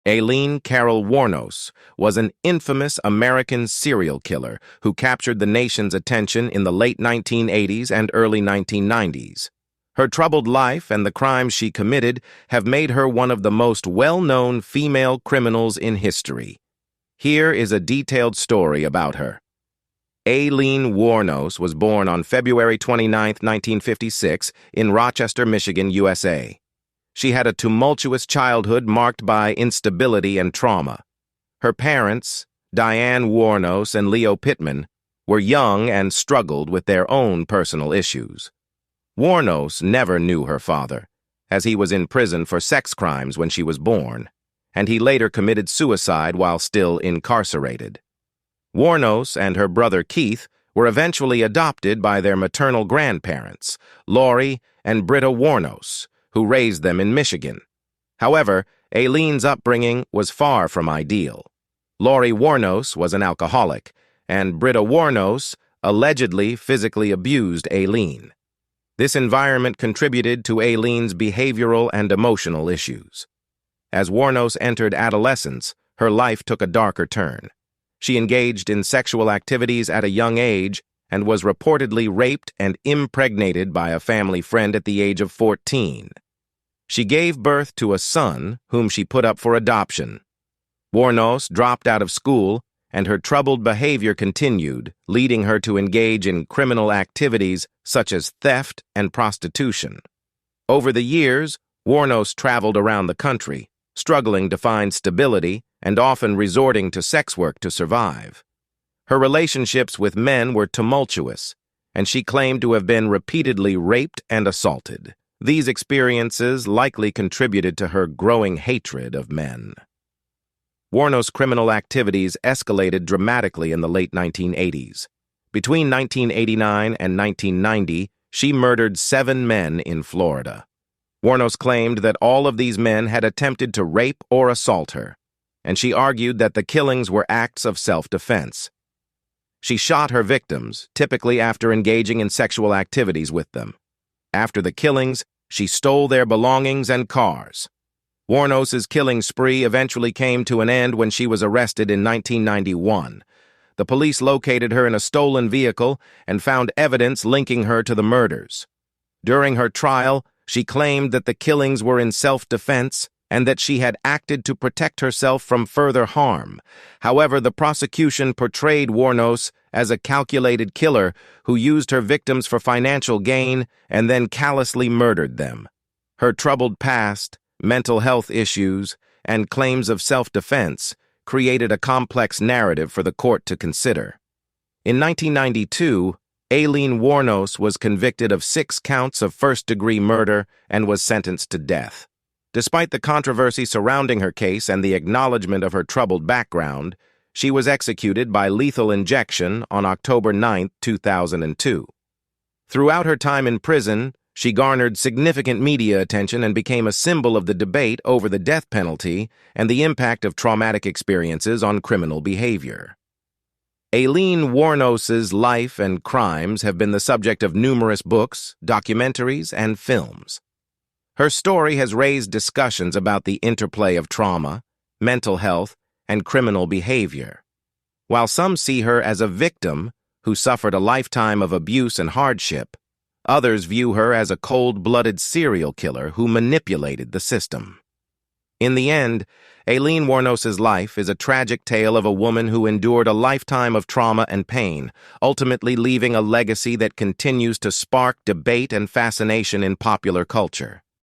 Aileen Carol Wuornos was an infamous American serial killer who captured the nation's attention in the late 1980s and early 1990s. Her troubled life and the crimes she committed have made her one of the most well-known female criminals in history. Here is a detailed story about her. Aileen Wuornos was born on February 29, 1956, in Rochester, Michigan, USA. She had a tumultuous childhood marked by instability and trauma. Her parents, Diane Wuornos and Leo Pittman, were young and struggled with their own personal issues. Wuornos never knew her father, as he was in prison for sex crimes when she was born, and he later committed suicide while still incarcerated. Wuornos and her brother Keith were eventually adopted by their maternal grandparents, Lauri and Britta Wuornos, who raised them in Michigan. However, Aileen's upbringing was far from ideal. Lauri Wuornos was an alcoholic, and Britta Wuornos allegedly physically abused Aileen. This environment contributed to Aileen's behavioral and emotional issues. As Wuornos entered adolescence, her life took a darker turn. She engaged in sexual activities at a young age and was reportedly raped and impregnated by a family friend at the age of 14. She gave birth to a son whom she put up for adoption. Wuornos dropped out of school, and her troubled behavior continued, leading her to engage in criminal activities such as theft and prostitution. Over the years, Wuornos traveled around the country, struggling to find stability and often resorting to sex work to survive. Her relationships with men were tumultuous, and she claimed to have been repeatedly raped and assaulted. These experiences likely contributed to her growing hatred of men. Wuornos' criminal activities escalated dramatically in the late 1980s. Between 1989 and 1990, she murdered 7 men in Florida. Wuornos claimed that all of these men had attempted to rape or assault her, and she argued that the killings were acts of self-defense. She shot her victims, typically after engaging in sexual activities with them. After the killings, she stole their belongings and cars. Wuornos' killing spree eventually came to an end when she was arrested in 1991. The police located her in a stolen vehicle and found evidence linking her to the murders. During her trial, she claimed that the killings were in self-defense and that she had acted to protect herself from further harm. However, the prosecution portrayed Wuornos as a calculated killer who used her victims for financial gain and then callously murdered them. Her troubled past, mental health issues, and claims of self-defense created a complex narrative for the court to consider. In 1992, Aileen Wuornos was convicted of 6 counts of first-degree murder and was sentenced to death. Despite the controversy surrounding her case and the acknowledgement of her troubled background, she was executed by lethal injection on October 9, 2002. Throughout her time in prison, she garnered significant media attention and became a symbol of the debate over the death penalty and the impact of traumatic experiences on criminal behavior. Aileen Wuornos' life and crimes have been the subject of numerous books, documentaries, and films. Her story has raised discussions about the interplay of trauma, mental health, and criminal behavior. While some see her as a victim who suffered a lifetime of abuse and hardship, others view her as a cold-blooded serial killer who manipulated the system. In the end, Aileen Wuornos' life is a tragic tale of a woman who endured a lifetime of trauma and pain, ultimately leaving a legacy that continues to spark debate and fascination in popular culture.